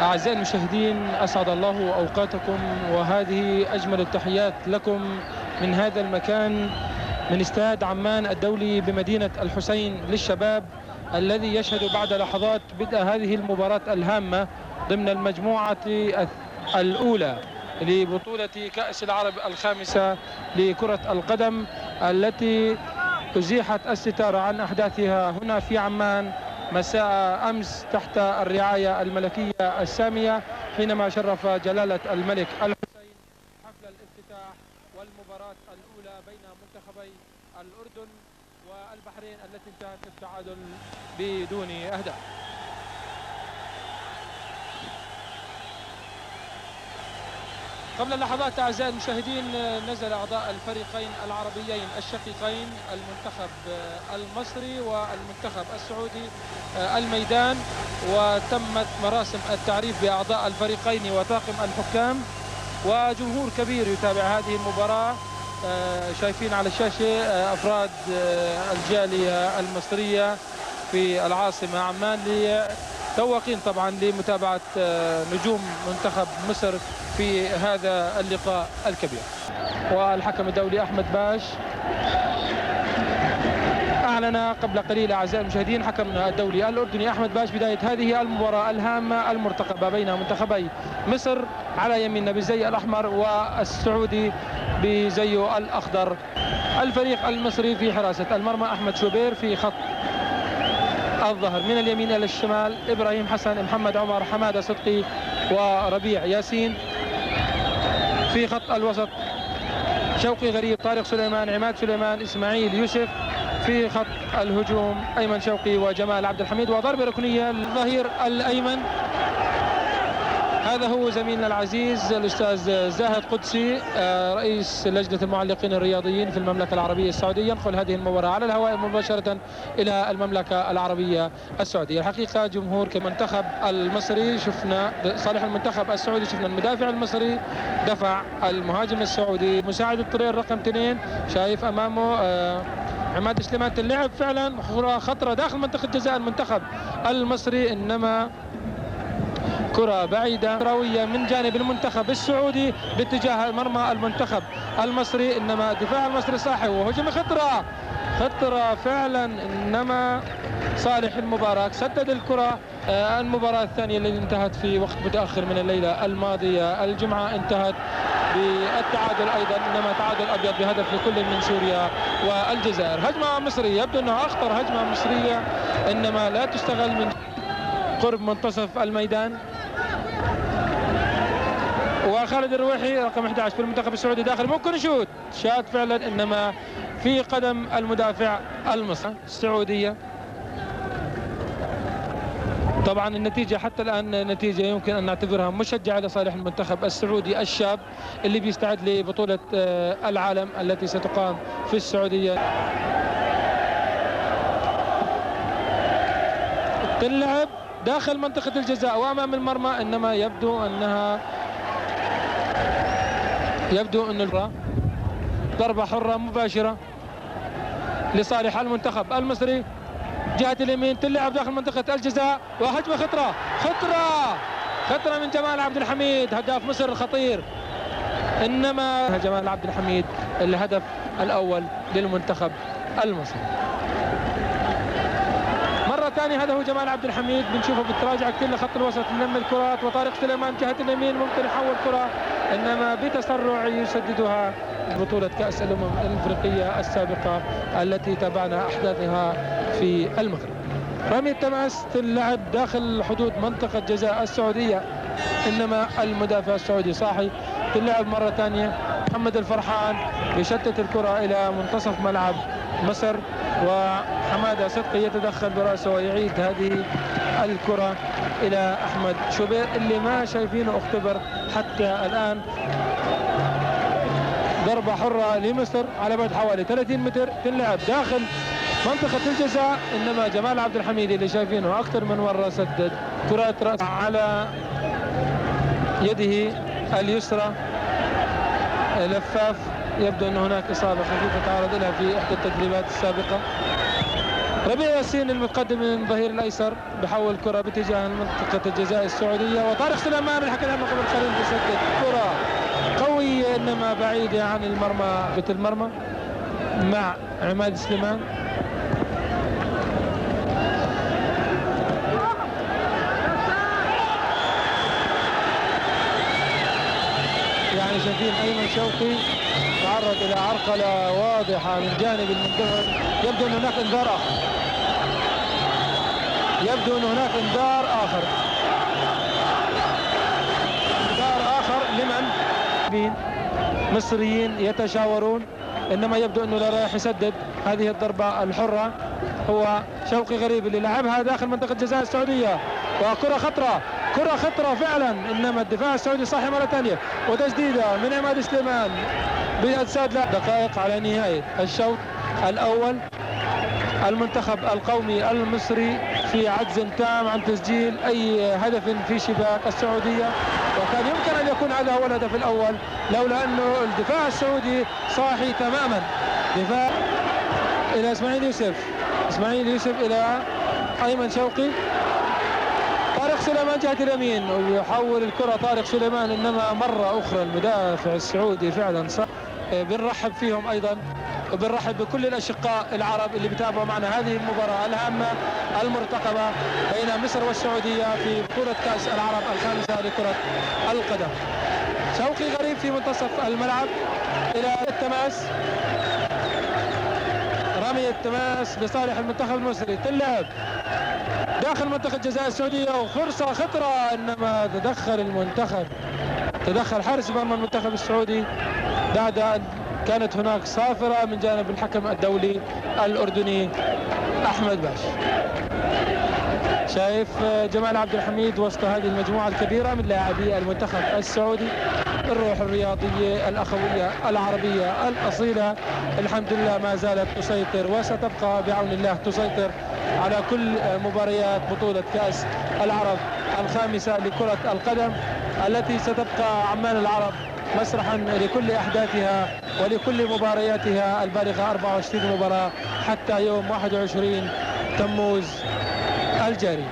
أعزائي المشاهدين، أسعد الله أوقاتكم وهذه أجمل التحيات لكم من هذا المكان، من استاد عمان الدولي بمدينة الحسين للشباب، الذي يشهد بعد لحظات بدء هذه المباراة الهامة ضمن المجموعة الأولى لبطولة كأس العرب الخامسة لكرة القدم، التي أزيحت الستارة عن أحداثها هنا في عمان مساء أمس تحت الرعاية الملكية السامية، حينما شرف جلالة الملك الحسين حفل الافتتاح والمباراة الأولى بين منتخبي الأردن والبحرين التي انتهت بالتعادل بدون أهداف. قبل اللحظات أعزائي المشاهدين نزل أعضاء الفريقين العربيين الشقيقين المنتخب المصري والمنتخب السعودي الميدان، وتمت مراسم التعريف بأعضاء الفريقين وطاقم الحكام، وجمهور كبير يتابع هذه المباراة. شايفين على الشاشة أفراد الجالية المصرية في العاصمة عمان متوقين طبعا لمتابعة نجوم منتخب مصر في هذا اللقاء الكبير. والحكم الدولي أحمد باش أعلن قبل قليل أعزائي المشاهدين حكمنا الدولي الأردني أحمد باش بداية هذه المباراة الهامة المرتقبة بين منتخبي مصر على يميننا بالزي الأحمر والسعودي بزيه الأخضر. الفريق المصري في حراسة المرمى أحمد شوبير، في خط الظهر من اليمين إلى الشمال إبراهيم حسن، محمد عمر، حمادة صدقي وربيع ياسين. في خط الوسط شوقي غريب، طارق سليمان، عماد سليمان، إسماعيل يوسف. في خط الهجوم أيمن شوقي وجمال عبد الحميد، وضربة ركنية للظهير الأيمن. هذا هو زميلنا العزيز الأستاذ زاهد قدسي رئيس لجنة المعلقين الرياضيين في المملكة العربية السعودية، ينقل هذه المباراة على الهواء مباشرة إلى المملكة العربية السعودية. الحقيقة جمهور كمنتخب المصري شفنا صالح المنتخب السعودي، شفنا المدافع المصري دفع المهاجم السعودي مساعد الطريق رقم 2، شايف أمامه عماد سليمان. اللعب فعلا خطرة داخل منطقة جزاء المنتخب المصري، إنما كرة بعيدة كروية من جانب المنتخب السعودي باتجاه مرمى المنتخب المصري، إنما الدفاع المصري صاحي وهجم خطرة فعلا، إنما صالح المباراة سدد الكرة. المباراة الثانية التي انتهت في وقت متأخر من الليلة الماضية الجمعة انتهت بالتعادل أيضا، إنما تعادل أبيض بهدف لكل من سوريا والجزائر. هجمة مصرية يبدو أنها أخطر هجمة مصرية، إنما لا تستغل من قرب منتصف الميدان. وخالد الرويحي رقم 11 في المنتخب السعودي داخل، ممكن يشوت، شات فعلا، انما في قدم المدافع المصري السعودية. طبعا النتيجة حتى الآن نتيجة يمكن أن نعتبرها مشجعة لصالح المنتخب السعودي الشاب اللي بيستعد لبطولة العالم التي ستقام في السعودية. اللعب داخل منطقة الجزاء وأمام المرمى، إنما يبدو أن ضربة حرة مباشرة لصالح المنتخب المصري جهة اليمين، تلعب داخل منطقة الجزاء وهجمة خطرة من جمال عبد الحميد هداف مصر الخطير، إنما جمال عبد الحميد الهدف الأول للمنتخب المصري. مرة ثانية هذا هو جمال عبد الحميد، بنشوفه بتراجع كثير لخط الوسط، نلم الكرات، وطارق سليمان جهة اليمين ممكن يحول كرة، إنما بتسرع يسددها. بطولة كأس الأمم الأفريقية السابقة التي تابعنا أحداثها في المغرب. رمي التماس اللعب داخل حدود منطقة جزاء السعودية، إنما المدافع السعودي صاحي. اللعب مرة ثانية محمد الفرحان يشتت الكرة إلى منتصف ملعب مصر، وحمادة صدقي يتدخل برأسه ويعيد هذه الكرة إلى أحمد شوبير اللي ما شايفينه اختبر حتى الآن. ضربة حرة لمصر على بعد حوالي 30 متر، تلعب داخل منطقة الجزاء، إنما جمال عبد الحميد اللي شايفينه أكثر من مرة سدد كرات رأس على يده اليسرى لفاف. يبدو أن هناك إصابة خفيفة تعرض لها في إحدى التدريبات السابقة. ربيع ياسين المتقدم من الظهير الايسر بحول كره باتجاه منطقه الجزاء السعوديه، وطارق سليمان الحكم عنه قبل قليل بيسدد كره قويه انما بعيده عن المرمى، بيت المرمى مع عماد سليمان. يعني شايفين ايمن شوقي تعرض الى عرقله واضحه من جانب المنتخب. يبدو ان هناك انذار اخر، يبدو ان هناك انذار اخر، انذار اخر لمن؟ مصريين يتشاورون، انما يبدو انه لا رايح يسدد هذه الضربه الحره. هو شوقي غريب اللي لعبها داخل منطقه الجزاء السعوديه، وكره خطره، كره خطره فعلا، انما الدفاع السعودي صاحي مره ثانيه، وتسديده من عماد سليمان باجساد. دقائق على نهايه الشوط الاول، المنتخب القومي المصري في عجز تام عن تسجيل اي هدف في شباك السعوديه، وكان يمكن ان يكون هذا هو الهدف الاول لولا انه الدفاع السعودي صاحي تماما. دفاع الى اسماعيل يوسف، اسماعيل يوسف الى ايمن شوقي، طارق سليمان جهة اليمين ويحول الكرة طارق سليمان، انما مرة اخرى المدافع السعودي فعلا صح. بنرحب فيهم ايضا، وبنرحب بكل الاشقاء العرب اللي بيتابعوا معنا هذه المباراة الهامة المرتقبة بين مصر والسعودية في بطولة كأس العرب الخامسة لكرة القدم. شوقي غريب في منتصف الملعب الى التماس، رمي التماس لصالح المنتخب المصري، تلعب داخل منطقة الجزاء السعودية وفرصة خطرة، انما تدخل المنتخب، تدخل حارس مرمى المنتخب السعودي بعد ان كانت هناك صافرة من جانب الحكم الدولي الأردني أحمد باش. شايف جمال عبد الحميد وسط هذه المجموعة الكبيرة من لاعبي المنتخب السعودي، الروح الرياضية الأخوية العربية الأصيلة الحمد لله ما زالت تسيطر وستبقى بعون الله تسيطر على كل مباريات بطولة كأس العرب الخامسة لكرة القدم، التي ستبقى عمان العرب مسرحا لكل أحداثها ولكل مبارياتها البالغة 24 مباراة حتى يوم 21 تموز الجاري.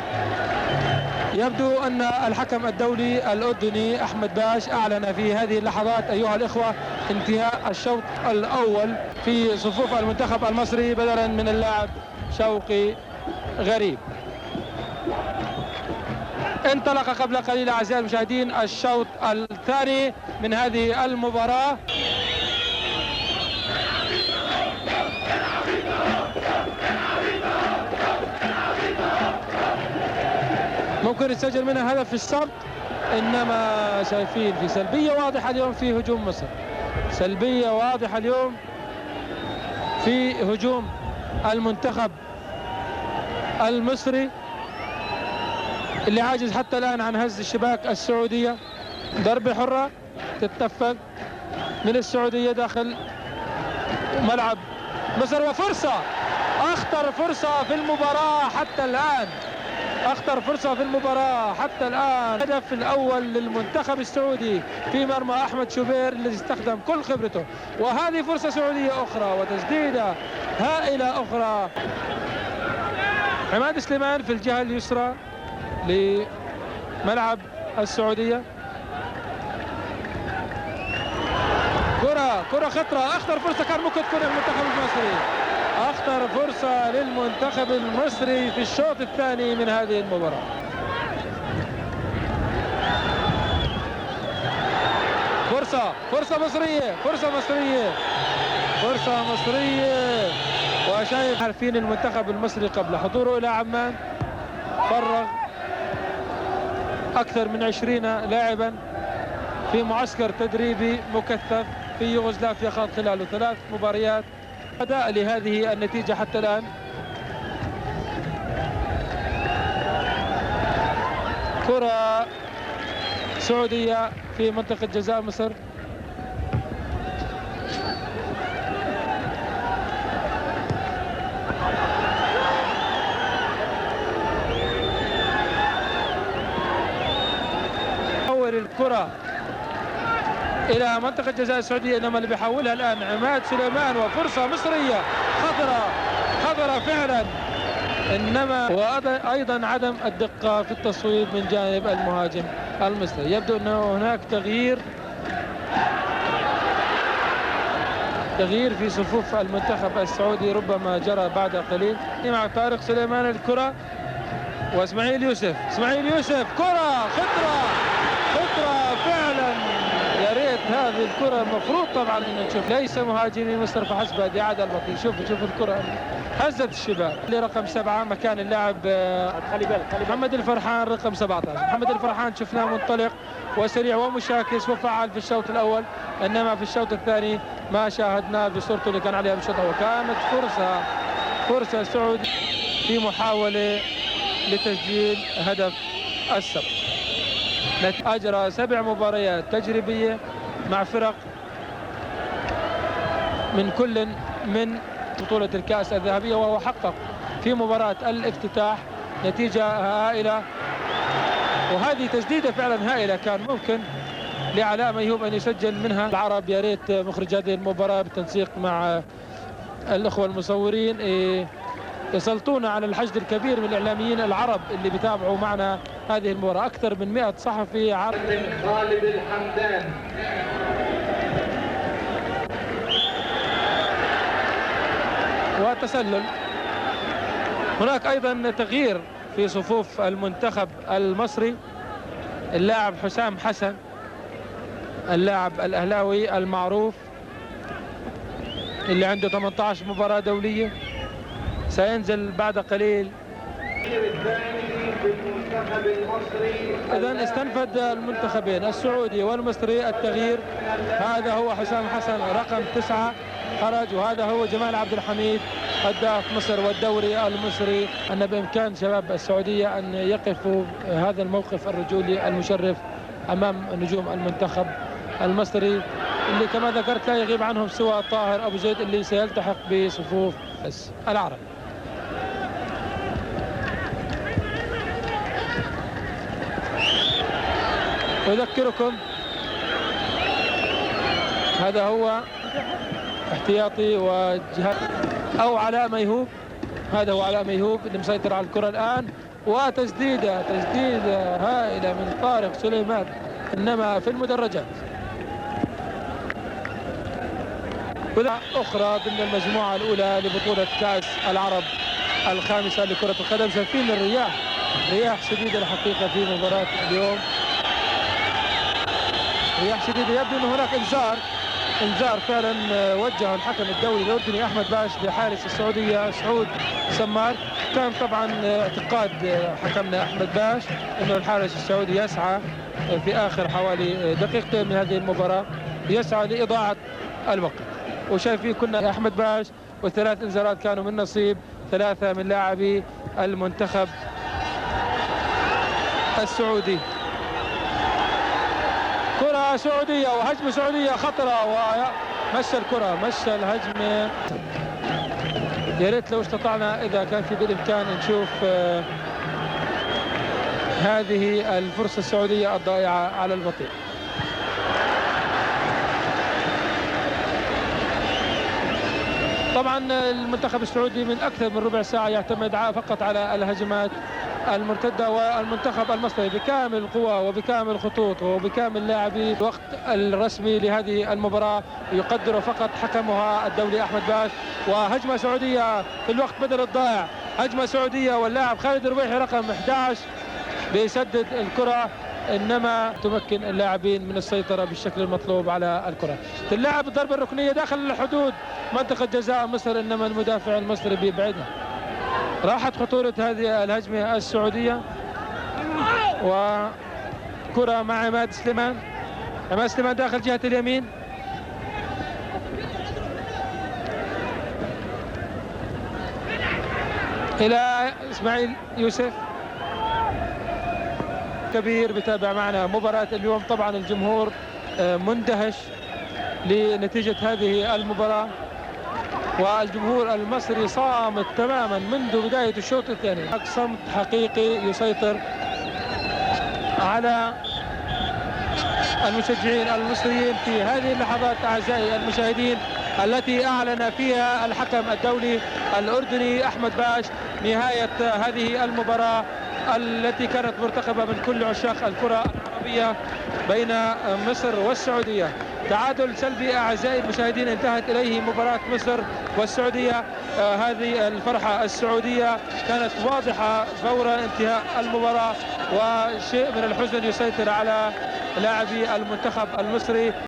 يبدو أن الحكم الدولي الأردني أحمد باش أعلن في هذه اللحظات أيها الإخوة انتهاء الشوط الأول في صفوف المنتخب المصري بدلا من اللاعب شوقي غريب. انطلق قبل قليل أعزائي المشاهدين الشوط الثاني من هذه المباراة. ممكن يتسجل منها هدف في الصمت، انما شايفين في سلبية واضحة اليوم في هجوم مصر، سلبية واضحة اليوم في هجوم المنتخب المصري اللي عاجز حتى الآن عن هز الشباك السعودية. ضربة حرة تتنفذ من السعودية داخل ملعب مصر، وفرصة، أخطر فرصة في المباراة حتى الآن، أخطر فرصة في المباراة حتى الآن. الهدف الأول للمنتخب السعودي في مرمى أحمد شوبير الذي استخدم كل خبرته، وهذه فرصة سعودية أخرى وتسديدة هائلة أخرى. عماد سليمان في الجهة اليسرى لملعب السعودية، كرة خطرة، أخطر فرصة كان ممكن تكون المنتخب المصري، أخطر فرصة للمنتخب المصري في الشوط الثاني من هذه المباراة. فرصة مصرية، وشايف عارفين المنتخب المصري قبل حضوره إلى عمان فرغ أكثر من 20 لاعبا في معسكر تدريبي مكثف في يوغوسلافيا خاض خلاله 3 مباريات. أداء لهذه النتيجة حتى الآن. كرة سعودية في منطقة جزاء مصر، الكرة إلى منطقة جزاء السعودية، إنما اللي بيحولها الآن عماد سليمان، وفرصة مصرية خطرة فعلا إنما وأيضا عدم الدقة في التصويب من جانب المهاجم المصري. يبدو أن هناك تغيير في صفوف المنتخب السعودي ربما جرى بعد قليل. مع طارق سليمان الكرة واسماعيل يوسف. كرة خطرة فعلا. يا ريت هذه الكرة المفروض طبعا ان نشوف ليس مهاجمي مصر فحسب هذه عادة البطيء. شوف الكرة هزت الشباك لرقم 7 مكان اللاعب محمد الفرحان رقم 17. محمد الفرحان شفناه منطلق وسريع ومشاكس وفعال في الشوط الأول، إنما في الشوط الثاني ما شاهدناه بصورته اللي كان عليها بالشوط الأول. كانت فرصة سعودي في محاولة لتسجيل هدف السبق. أجرى 7 مباريات تجريبية مع فرق من كل من بطولة الكأس الذهبية، وهو حقق في مباراة الافتتاح نتيجة هائلة، وهذه تسديدة فعلا هائلة كان ممكن لعلاء ميهوب أن يسجل منها. العرب يا ريت مخرج هذه المباراة بالتنسيق مع الأخوة المصورين يسلطون على الحشد الكبير من الإعلاميين العرب اللي بيتابعوا معنا هذه المباراة. أكثر من 100 صحفي عرب. خالد الحمدان وتسلل. هناك أيضا تغيير في صفوف المنتخب المصري. اللاعب حسام حسن اللاعب الأهلاوي المعروف اللي عنده 18 مباراة دولية سينزل بعد قليل. إذن استنفد المنتخبين السعودي والمصري التغيير. هذا هو حسام حسن رقم 9 خرج، وهذا هو جمال عبد الحميد هداف مصر والدوري المصري. أن بإمكان شباب السعودية أن يقفوا هذا الموقف الرجولي المشرف أمام نجوم المنتخب المصري اللي كما ذكرت لا يغيب عنهم سوى طاهر أبو زيد اللي سيلتحق بصفوف العرب. أذكركم هذا هو احتياطي وجهات أو علاء ميهوب. هذا هو علاء ميهوب اللي مسيطر على الكرة الآن، وتسديدة هائلة من طارق سليمان إنما في المدرجات. أخرى ضمن المجموعة الأولى لبطولة كأس العرب الخامسة لكرة القدم. شايفين رياح شديدة الحقيقة في مباراة اليوم، رياح شديدة. يبدو أن هناك انذار فعلا وجهه الحكم الدولي الأردني أحمد باش لحارس السعودية سعود سمار. كان طبعا اعتقاد حكمنا أحمد باش أنه الحارس السعودي يسعى في آخر حوالي دقيقتين من هذه المباراة يسعى لإضاعة الوقت. وشايفين كنا أحمد باش وثلاث انذارات كانوا من نصيب 3 من لاعبي المنتخب السعودي. كرة سعودية وهجمة سعودية خطرة ومشى الكرة مشى الهجمة. يا ريت لو استطعنا إذا كان في بالإمكان نشوف هذه الفرصة السعودية الضائعة على البطيء. طبعا المنتخب السعودي من أكثر من ربع ساعة يعتمد فقط على الهجمات المرتدة، والمنتخب المصري بكامل القوى وبكامل خطوطه وبكامل لاعبي الوقت الرسمي لهذه المباراة يقدر فقط حكمها الدولي أحمد باش. وهجمة سعودية في الوقت بدل الضائع، هجمة سعودية واللاعب خالد الرويحي رقم 11 بيسدد الكرة، إنما تمكن اللاعبين من السيطرة بالشكل المطلوب على الكرة. تلعب الضربة الركنية داخل الحدود منطقة جزاء مصر، إنما المدافع المصري بيبعدها. راحت خطورة هذه الهجمة السعودية. وكرة مع عماد سليمان داخل جهة اليمين. إلى إسماعيل يوسف كبير بتابع معنا مباراة اليوم. طبعا الجمهور مندهش لنتيجة هذه المباراة، والجمهور المصري صامت تماما منذ بداية الشوط الثاني. صمت حقيقي يسيطر على المشجعين المصريين في هذه اللحظات. أعزائي المشاهدين التي أعلن فيها الحكم الدولي الأردني أحمد باش نهاية هذه المباراة التي كانت مرتقبة من كل عشاق الكرة العربية بين مصر والسعودية. تعادل سلبي أعزائي المشاهدين انتهت إليه مباراة مصر والسعودية. هذه الفرحة السعودية كانت واضحة فور انتهاء المباراة، وشيء من الحزن يسيطر على لاعبي المنتخب المصري.